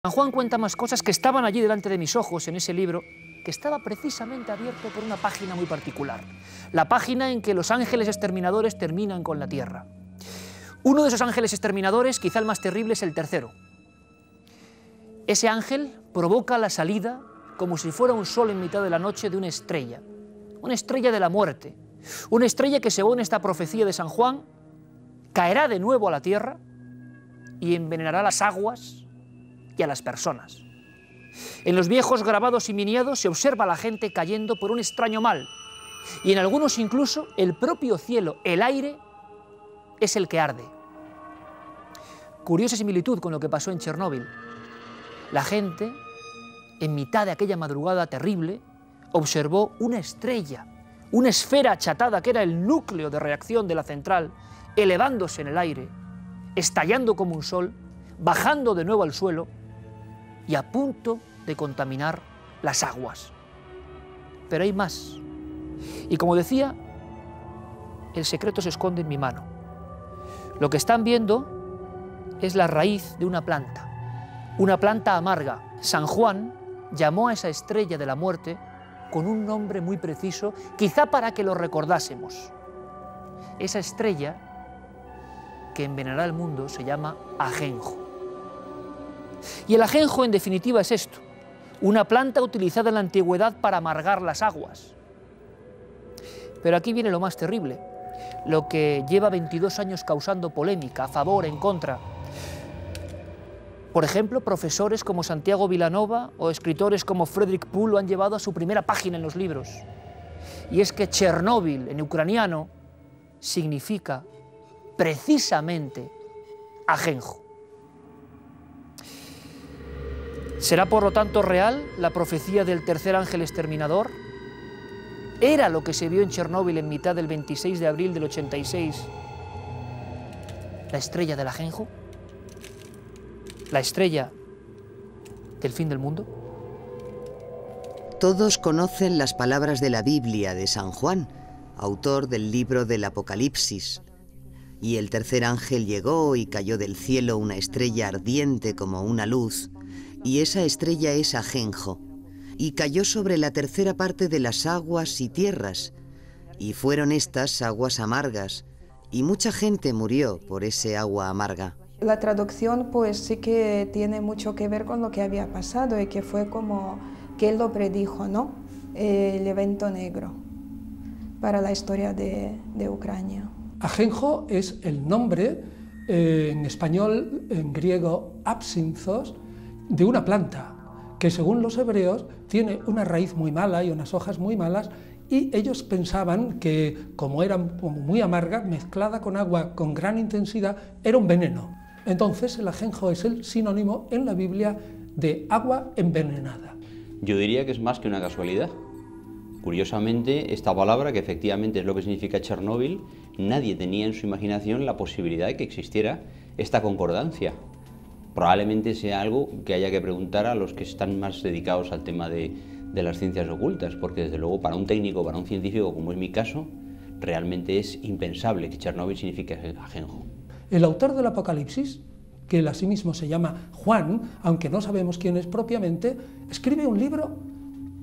San Juan cuenta más cosas que estaban allí delante de mis ojos en ese libro, que estaba precisamente abierto por una página muy particular, la página en que los ángeles exterminadores terminan con la tierra. Uno de esos ángeles exterminadores, quizá el más terrible, es el tercero. Ese ángel provoca la salida, como si fuera un sol en mitad de la noche, de una estrella de la muerte, una estrella que, según esta profecía de San Juan, caerá de nuevo a la tierra y envenenará las aguas y a las personas. En los viejos grabados y miniados se observa a la gente cayendo por un extraño mal, y en algunos incluso el propio cielo, el aire, es el que arde. Curiosa similitud con lo que pasó en Chernóbil. La gente, en mitad de aquella madrugada terrible, observó una estrella, una esfera achatada que era el núcleo de reacción de la central, elevándose en el aire, estallando como un sol, bajando de nuevo al suelo y a punto de contaminar las aguas. Pero hay más. Y como decía, el secreto se esconde en mi mano. Lo que están viendo es la raíz de una planta amarga. San Juan llamó a esa estrella de la muerte con un nombre muy preciso, quizá para que lo recordásemos. Esa estrella que envenenará el mundo se llama ajenjo. Y el ajenjo, en definitiva, es esto: una planta utilizada en la antigüedad para amargar las aguas. Pero aquí viene lo más terrible, lo que lleva 22 años causando polémica, a favor, en contra. Por ejemplo, profesores como Santiago Vilanova o escritores como Frederick Poole lo han llevado a su primera página en los libros. Y es que Chernóbil, en ucraniano, significa precisamente ajenjo. ¿Será por lo tanto real la profecía del tercer ángel exterminador? ¿Era lo que se vio en Chernóbil en mitad del 26 de abril del 86 la estrella del ajenjo? ¿La estrella del fin del mundo? Todos conocen las palabras de la Biblia de San Juan, autor del libro del Apocalipsis. Y el tercer ángel llegó y cayó del cielo una estrella ardiente como una luz, y esa estrella es ajenjo, y cayó sobre la tercera parte de las aguas y tierras, y fueron estas aguas amargas, y mucha gente murió por ese agua amarga. La traducción pues sí que tiene mucho que ver con lo que había pasado y que fue como que él lo predijo, ¿no? El evento negro para la historia de Ucrania. Ajenjo es el nombre, en español, en griego, absinthos, de una planta que, según los hebreos, tiene una raíz muy mala y unas hojas muy malas, y ellos pensaban que, como era muy amarga, mezclada con agua con gran intensidad, era un veneno. Entonces el ajenjo es el sinónimo en la Biblia de agua envenenada. Yo diría que es más que una casualidad. Curiosamente, esta palabra, que efectivamente es lo que significa Chernóbil, nadie tenía en su imaginación la posibilidad de que existiera esta concordancia. Probablemente sea algo que haya que preguntar a los que están más dedicados al tema de las ciencias ocultas, porque desde luego para un técnico, para un científico, como es mi caso, realmente es impensable que Chernóbil signifique ajenjo. El autor del Apocalipsis, que él asimismo se llama Juan, aunque no sabemos quién es propiamente, escribe un libro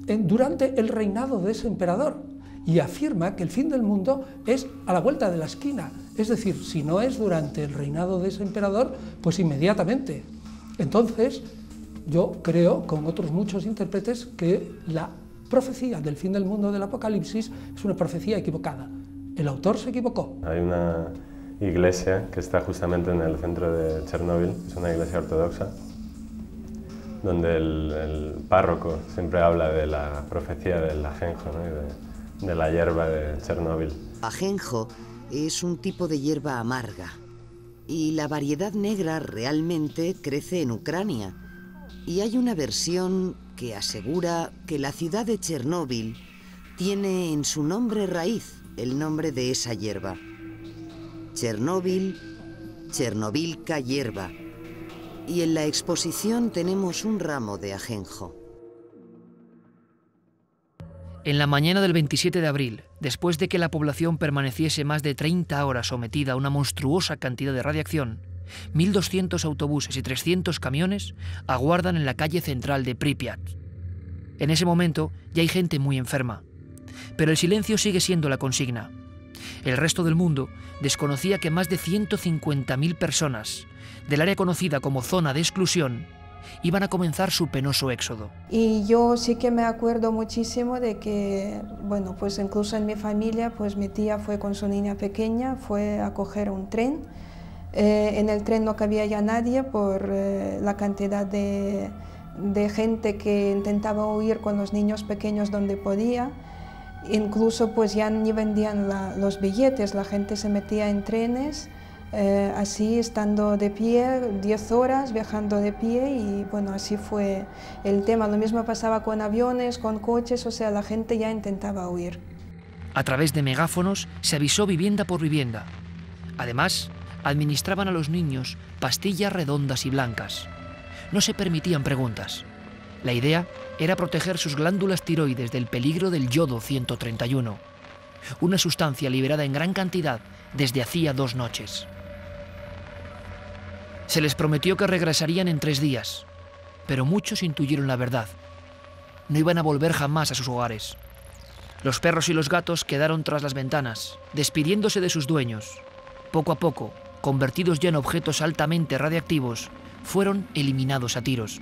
durante el reinado de ese emperador y afirma que el fin del mundo es a la vuelta de la esquina. Es decir, si no es durante el reinado de ese emperador, pues inmediatamente. Entonces, yo creo, con otros muchos intérpretes, que la profecía del fin del mundo del Apocalipsis es una profecía equivocada. El autor se equivocó. Hay una iglesia que está justamente en el centro de Chernóbil, es una iglesia ortodoxa, donde el párroco siempre habla de la profecía del ajenjo, ¿no? Y de la hierba de Chernóbil. Ajenjo es un tipo de hierba amarga, y la variedad negra realmente crece en Ucrania. Y hay una versión que asegura que la ciudad de Chernóbil tiene en su nombre raíz el nombre de esa hierba. Chernóbil, Chernobilka hierba. Y en la exposición tenemos un ramo de ajenjo. En la mañana del 27 de abril, después de que la población permaneciese más de 30 horas sometida a una monstruosa cantidad de radiación, 1.200 autobuses y 300 camiones aguardan en la calle central de Pripyat. En ese momento ya hay gente muy enferma, pero el silencio sigue siendo la consigna. El resto del mundo desconocía que más de 150.000 personas del área conocida como zona de exclusión iban a comenzar su penoso éxodo. Y yo sí que me acuerdo muchísimo de que, bueno, pues incluso en mi familia, pues mi tía fue con su niña pequeña, fue a coger un tren. En el tren no cabía ya nadie por la cantidad de gente que intentaba huir con los niños pequeños donde podía. Incluso pues ya ni vendían los billetes, la gente se metía en trenes, así estando de pie 10 horas, viajando de pie, y bueno, así fue el tema. Lo mismo pasaba con aviones, con coches, o sea, la gente ya intentaba huir. A través de megáfonos se avisó vivienda por vivienda. Además, administraban a los niños pastillas redondas y blancas. No se permitían preguntas. La idea era proteger sus glándulas tiroides del peligro del yodo 131, una sustancia liberada en gran cantidad desde hacía 2 noches. Se les prometió que regresarían en 3 días, pero muchos intuyeron la verdad. No iban a volver jamás a sus hogares. Los perros y los gatos quedaron tras las ventanas, despidiéndose de sus dueños. Poco a poco, convertidos ya en objetos altamente radiactivos, fueron eliminados a tiros.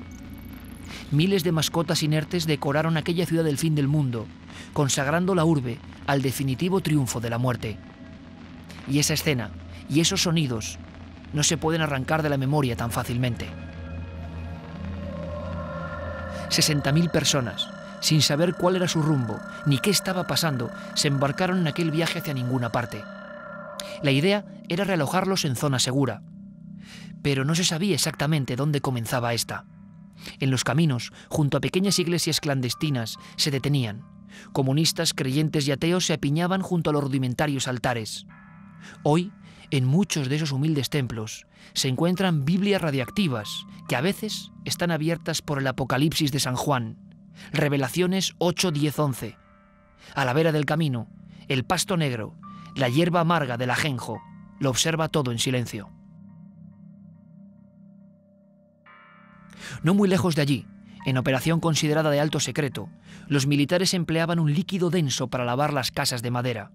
Miles de mascotas inertes decoraron aquella ciudad del fin del mundo, consagrando la urbe al definitivo triunfo de la muerte. Y esa escena y esos sonidos no se pueden arrancar de la memoria tan fácilmente. 60.000 personas, sin saber cuál era su rumbo ni qué estaba pasando, se embarcaron en aquel viaje hacia ninguna parte. La idea era realojarlos en zona segura, pero no se sabía exactamente dónde comenzaba esta. En los caminos, junto a pequeñas iglesias clandestinas, se detenían. Comunistas, creyentes y ateos se apiñaban junto a los rudimentarios altares. Hoy, en muchos de esos humildes templos, se encuentran Biblias radiactivas que a veces están abiertas por el Apocalipsis de San Juan, Revelaciones 8, 10, 11. A la vera del camino, el pasto negro, la hierba amarga del ajenjo, lo observa todo en silencio. No muy lejos de allí, en operación considerada de alto secreto, los militares empleaban un líquido denso para lavar las casas de madera.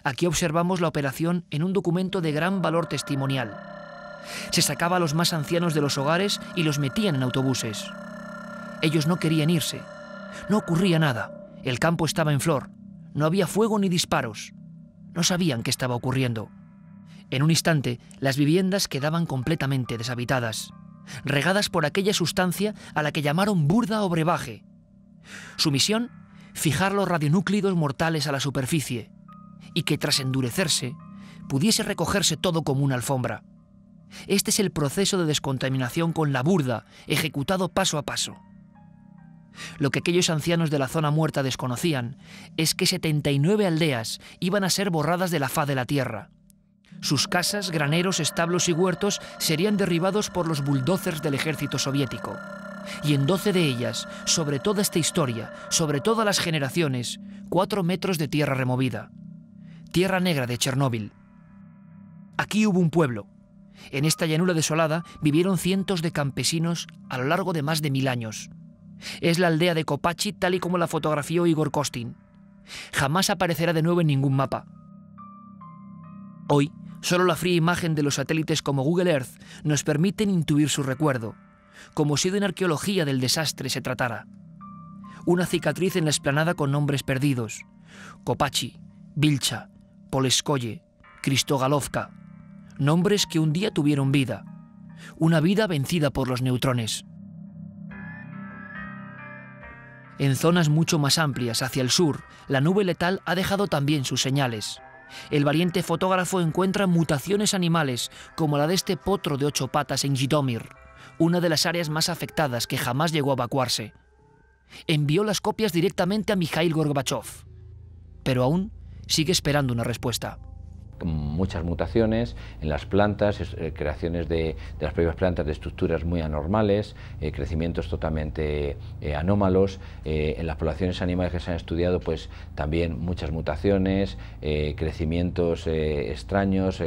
Aquí observamos la operación en un documento de gran valor testimonial. Se sacaba a los más ancianos de los hogares y los metían en autobuses. Ellos no querían irse. No ocurría nada. El campo estaba en flor. No había fuego ni disparos. No sabían qué estaba ocurriendo. En un instante, las viviendas quedaban completamente deshabitadas, regadas por aquella sustancia a la que llamaron burda o brebaje. Su misión, fijar los radionúclidos mortales a la superficie y que tras endurecerse pudiese recogerse todo como una alfombra. Este es el proceso de descontaminación con la burda, ejecutado paso a paso. Lo que aquellos ancianos de la zona muerta desconocían es que 79 aldeas iban a ser borradas de la faz de la tierra. Sus casas, graneros, establos y huertos serían derribados por los bulldozers del ejército soviético. Y en 12 de ellas, sobre toda esta historia, sobre todas las generaciones, 4 metros de tierra removida. Tierra negra de Chernóbil. Aquí hubo un pueblo. En esta llanura desolada vivieron cientos de campesinos a lo largo de más de 1000 años. Es la aldea de Kopachi tal y como la fotografió Igor Kostin. Jamás aparecerá de nuevo en ningún mapa. Hoy, solo la fría imagen de los satélites como Google Earth nos permiten intuir su recuerdo, como si de una arqueología del desastre se tratara. Una cicatriz en la explanada con nombres perdidos: Kopachi, Vilcha, Poleskoye, Kristogalovka. Nombres que un día tuvieron vida. Una vida vencida por los neutrones. En zonas mucho más amplias, hacia el sur, la nube letal ha dejado también sus señales. El valiente fotógrafo encuentra mutaciones animales, como la de este potro de 8 patas en Jitomir, una de las áreas más afectadas que jamás llegó a evacuarse. Envió las copias directamente a Mikhail Gorbachev, pero aún sigue esperando una respuesta. muchas mutaciones en las plantas, creaciones de las propias plantas de estructuras muy anormales, crecimientos totalmente anómalos. En las poblaciones animales que se han estudiado, pues también muchas mutaciones, crecimientos extraños,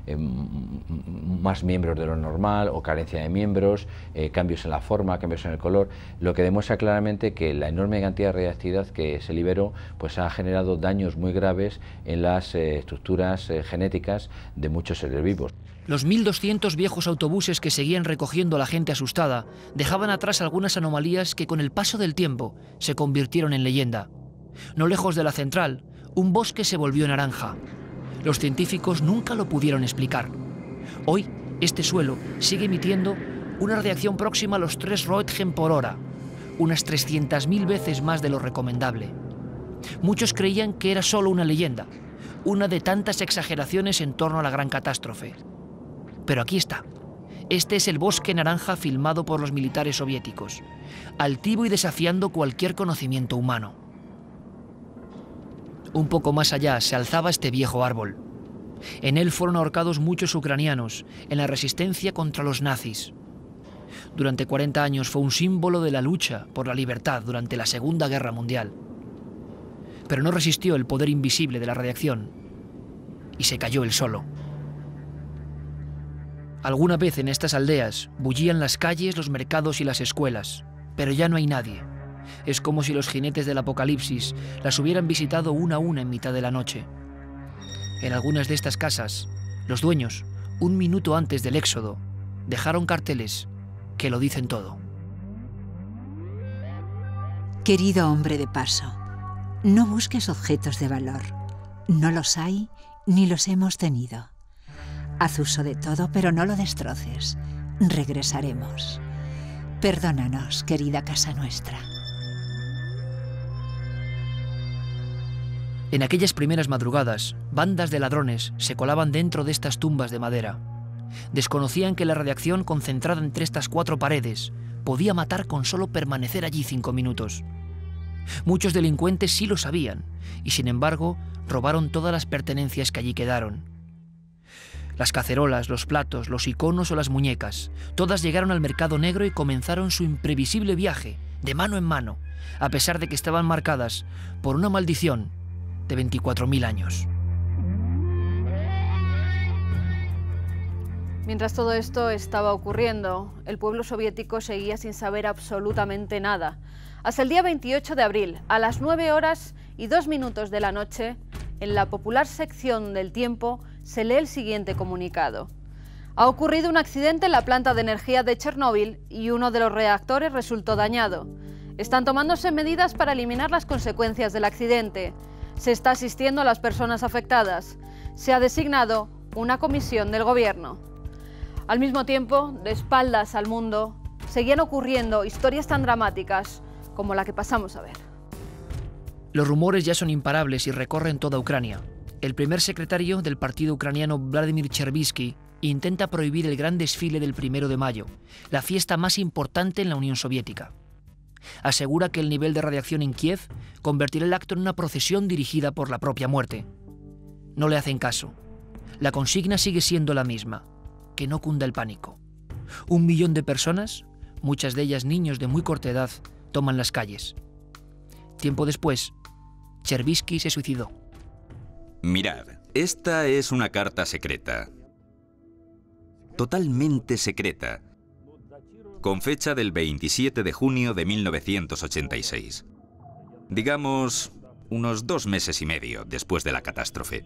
más miembros de lo normal o carencia de miembros, cambios en la forma, cambios en el color, lo que demuestra claramente que la enorme cantidad de radiactividad que se liberó pues ha generado daños muy graves en las estructuras genéticas de muchos seres vivos. Los 1.200 viejos autobuses que seguían recogiendo a la gente asustada dejaban atrás algunas anomalías que con el paso del tiempo se convirtieron en leyenda. No lejos de la central, un bosque se volvió naranja. Los científicos nunca lo pudieron explicar. Hoy, este suelo sigue emitiendo una radiación próxima a los 3 Roentgen por hora, unas 300.000 veces más de lo recomendable. Muchos creían que era solo una leyenda, una de tantas exageraciones en torno a la gran catástrofe. Pero aquí está. Este es el bosque naranja filmado por los militares soviéticos, altivo y desafiando cualquier conocimiento humano. Un poco más allá se alzaba este viejo árbol. En él fueron ahorcados muchos ucranianos en la resistencia contra los nazis. Durante 40 años fue un símbolo de la lucha por la libertad durante la Segunda Guerra Mundial. Pero no resistió el poder invisible de la radiación y se cayó él solo. Alguna vez en estas aldeas bullían las calles, los mercados y las escuelas, pero ya no hay nadie. Es como si los jinetes del apocalipsis las hubieran visitado una a una en mitad de la noche. En algunas de estas casas, los dueños, un minuto antes del éxodo, dejaron carteles que lo dicen todo. Querido hombre de paso, no busques objetos de valor. No los hay ni los hemos tenido. Haz uso de todo, pero no lo destroces. Regresaremos. Perdónanos, querida casa nuestra. En aquellas primeras madrugadas, bandas de ladrones se colaban dentro de estas tumbas de madera. Desconocían que la radiación concentrada entre estas 4 paredes podía matar con solo permanecer allí 5 minutos. Muchos delincuentes sí lo sabían y, sin embargo, robaron todas las pertenencias que allí quedaron. Las cacerolas, los platos, los iconos o las muñecas, todas llegaron al mercado negro y comenzaron su imprevisible viaje, de mano en mano, a pesar de que estaban marcadas por una maldición de 24.000 años. Mientras todo esto estaba ocurriendo, el pueblo soviético seguía sin saber absolutamente nada. Hasta el día 28 de abril, a las 9:02 de la noche, en la popular sección del Tiempo, se lee el siguiente comunicado. Ha ocurrido un accidente en la planta de energía de Chernóbil y uno de los reactores resultó dañado. Están tomándose medidas para eliminar las consecuencias del accidente. Se está asistiendo a las personas afectadas. Se ha designado una comisión del gobierno. Al mismo tiempo, de espaldas al mundo, seguían ocurriendo historias tan dramáticas como la que pasamos a ver. Los rumores ya son imparables y recorren toda Ucrania. El primer secretario del partido ucraniano, Vladimir Chervisky, intenta prohibir el gran desfile del 1 de mayo, la fiesta más importante en la Unión Soviética. Asegura que el nivel de radiación en Kiev convertirá el acto en una procesión dirigida por la propia muerte. No le hacen caso. La consigna sigue siendo la misma: que no cunda el pánico. 1 millón de personas, muchas de ellas niños de muy corta edad, toman las calles. Tiempo después, Chervisky se suicidó. Mirad, esta es una carta secreta. Totalmente secreta. Con fecha del 27 de junio de 1986. Digamos, unos 2 meses y medio después de la catástrofe.